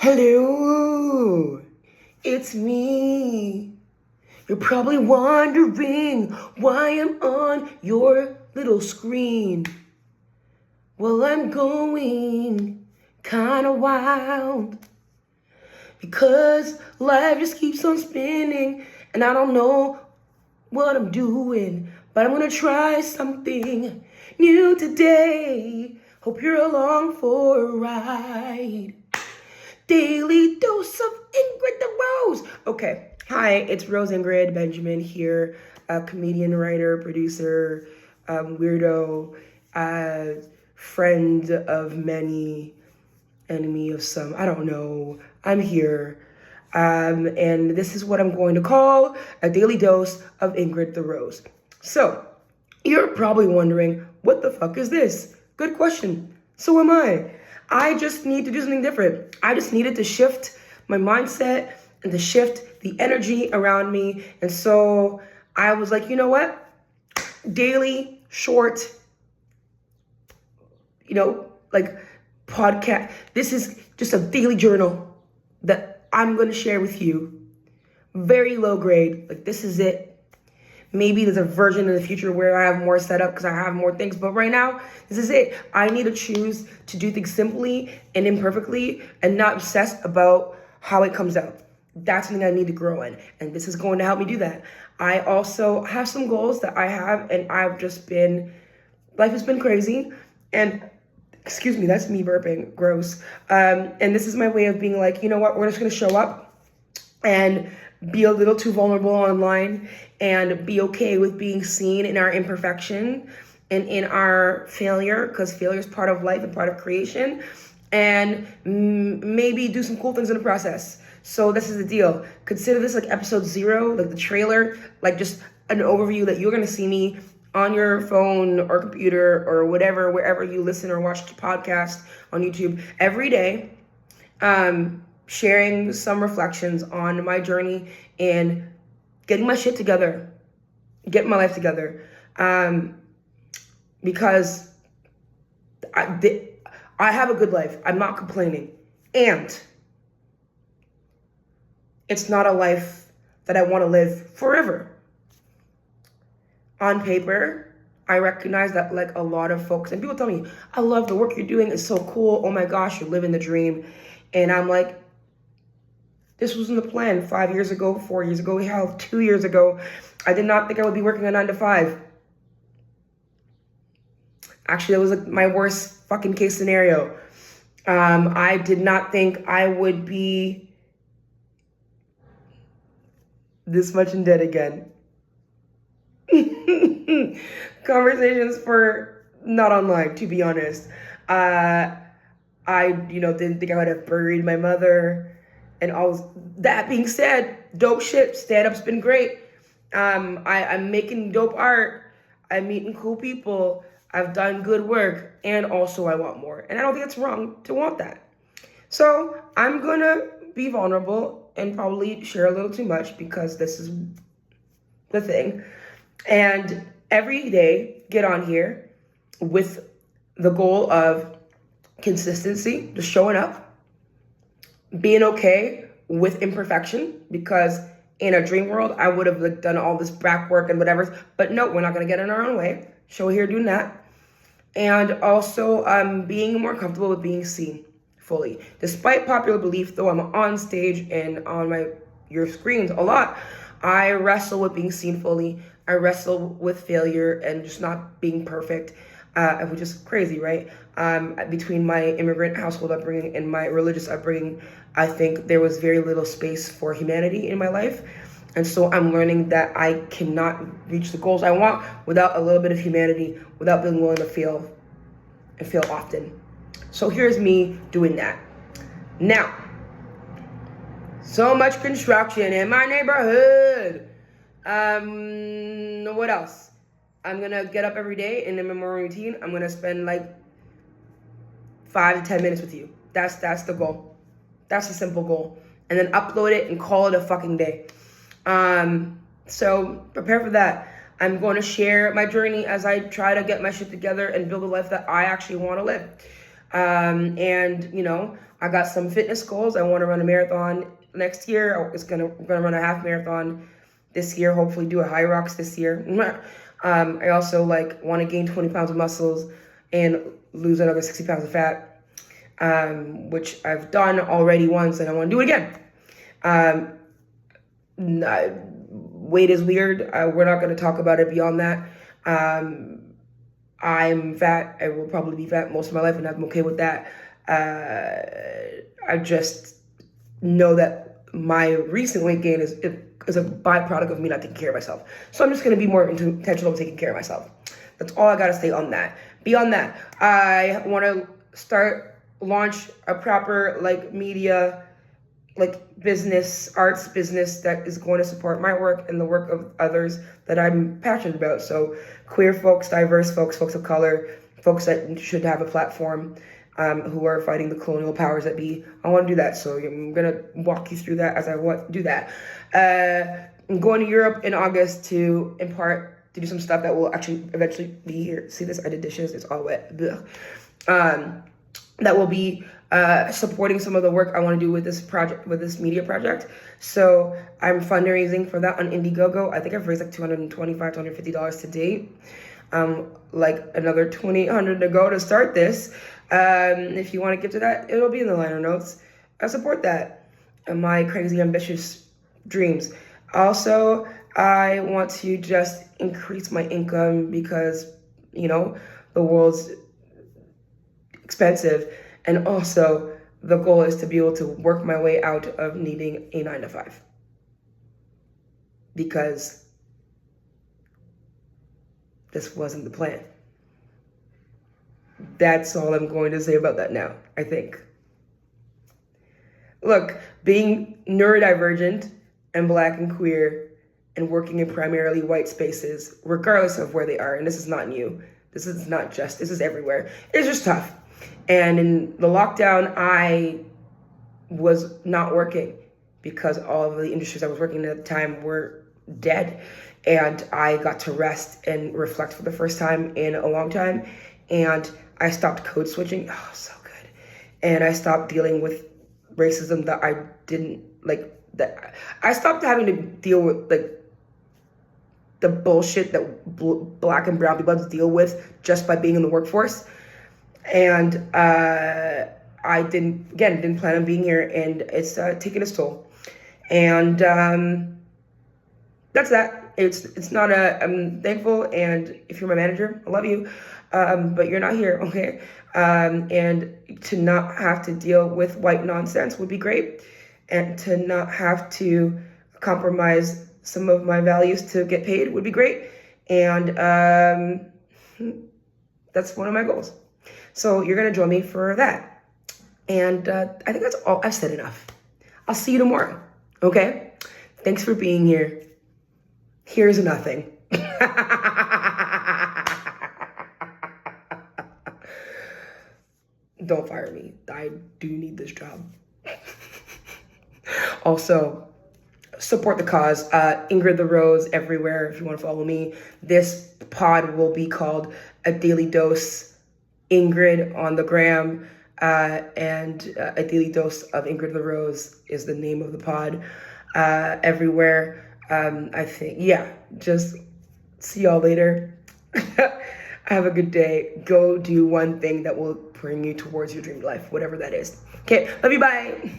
Hello, it's me. You're probably wondering why I'm on your little screen. Well, I'm going kinda wild because life just keeps on spinning and I don't know what I'm doing, but I'm gonna try something new today. Hope you're along for a ride. Daily dose of Ingrid the Rose. Okay, hi, it's Rose-Ingrid Benjamin here, a comedian, writer, producer, weirdo, friend of many, enemy of some. I don't know. I'm here. And this is what I'm going to call a daily dose of Ingrid the Rose. So, you're probably wondering, what the fuck is this? Good question. So am I. I just need to do something different. I just needed to shift my mindset and to shift the energy around me. And so I was like, you know what? Daily, short, like podcast. This is just a daily journal that I'm going to share with you. Very low grade. Like, this is it. Maybe there's a version in the future where I have more set up because I have more things. But right now, this is it. I need to choose to do things simply and imperfectly and not obsess about how it comes out. That's something I need to grow in. And this is going to help me do that. I also have some goals that I have, and life has been crazy. And excuse me, that's me burping. Gross. And this is my way of being like, you know what? We're just going to show up and be a little too vulnerable online and be okay with being seen in our imperfection and in our failure, because failure is part of life and part of creation, and maybe do some cool things in the process. So this is the deal. Consider this like episode 0, like the trailer, like just an overview that you're going to see me on your phone or computer or whatever, wherever you listen or watch the podcast on YouTube every day. Sharing some reflections on my journey and getting my shit together, getting my life together. Because I have a good life. I'm not complaining. And it's not a life that I want to live forever. On paper, I recognize that like a lot of folks, and people tell me, I love the work you're doing. It's so cool. Oh my gosh, you're living the dream. And I'm like, this wasn't the plan 5 years ago, 4 years ago, hell, 2 years ago. I did not think I would be working a 9 to 5. Actually, that was like my worst fucking case scenario. I did not think I would be this much in debt again. Conversations for not online, to be honest. I didn't think I would have buried my mother. And all that being said, dope shit. Stand-up's been great. I'm making dope art. I'm meeting cool people. I've done good work. And also I want more. And I don't think it's wrong to want that. So I'm going to be vulnerable and probably share a little too much because this is the thing. And every day get on here with the goal of consistency, just showing up. Being okay with imperfection, because in a dream world, I would have like done all this back work and whatever. But no, we're not going to get in our own way. So we're here doing that. And also being more comfortable with being seen fully. Despite popular belief, though I'm on stage and on your screens a lot, I wrestle with being seen fully. I wrestle with failure and just not being perfect. Which is crazy, right? Between my immigrant household upbringing and my religious upbringing, I think there was very little space for humanity in my life. And so I'm learning that I cannot reach the goals I want without a little bit of humanity, without being willing to fail and fail often. So here's me doing that. Now, so much construction in my neighborhood. What else? I'm going to get up every day and in my morning routine, I'm going to spend like 5 to 10 minutes with you. That's the goal. That's a simple goal. And then upload it and call it a fucking day. So prepare for that. I'm going to share my journey as I try to get my shit together and build a life that I actually want to live. And, I got some fitness goals. I want to run a marathon next year. I'm gonna run a half marathon this year. Hopefully, do a high rocks this year. I also like want to gain 20 pounds of muscles and lose another 60 pounds of fat, which I've done already once, and I want to do it again. Weight is weird. We're not going to talk about it beyond that. I'm fat. I will probably be fat most of my life, and I'm okay with that. I just know that my recent weight gain is a byproduct of me not taking care of myself. So I'm just going to be more intentional with taking care of myself. That's all I got to say on that. Beyond that, I want to launch a proper media, business, arts business that is going to support my work and the work of others that I'm passionate about. So queer folks, diverse folks, folks of color, folks that should have a platform, who are fighting the colonial powers that be. I want to do that. So I'm going to walk you through that as I want to do that. I'm going to Europe in August to do some stuff that will actually eventually be here. See this? I did dishes. It's all wet. That will be supporting some of the work I want to do with this project, with this media project. So I'm fundraising for that on Indiegogo. I think I've raised $225, $250 to date. Another $2,800 to go to start this. If you want to give to that, it'll be in the liner notes. I support that and my crazy ambitious dreams. Also, I want to just increase my income because, the world's expensive. And also, the goal is to be able to work my way out of needing a 9-to-5. Because this wasn't the plan. That's all I'm going to say about that now, I think. Look, being neurodivergent and Black and queer and working in primarily white spaces, regardless of where they are, and this is not new, this is everywhere, it's just tough. And in the lockdown, I was not working because all of the industries I was working in at the time were dead. And I got to rest and reflect for the first time in a long time. And I stopped code switching. Oh, so good. And I stopped dealing with racism that I didn't like. That I stopped having to deal with the bullshit that Black and brown people have to deal with just by being in the workforce. And I didn't plan on being here, and it's taking its toll. And that's that. It's not I'm thankful, and if you're my manager, I love you, but you're not here, okay? And to not have to deal with white nonsense would be great, and to not have to compromise some of my values to get paid would be great. And that's one of my goals. So you're gonna join me for that. And I think that's all. I've said enough. I'll see you tomorrow, okay? Thanks for being here. Here's nothing. Don't fire me. I do need this job. Also, support the cause. Ingrid the Rose everywhere if you want to follow me. This pod will be called A Daily Dose Ingrid on the gram. And A Daily Dose of Ingrid the Rose is the name of the pod everywhere. I think, just see y'all later. Have a good day. Go do one thing that will bring you towards your dream life, whatever that is. Okay, love you, bye.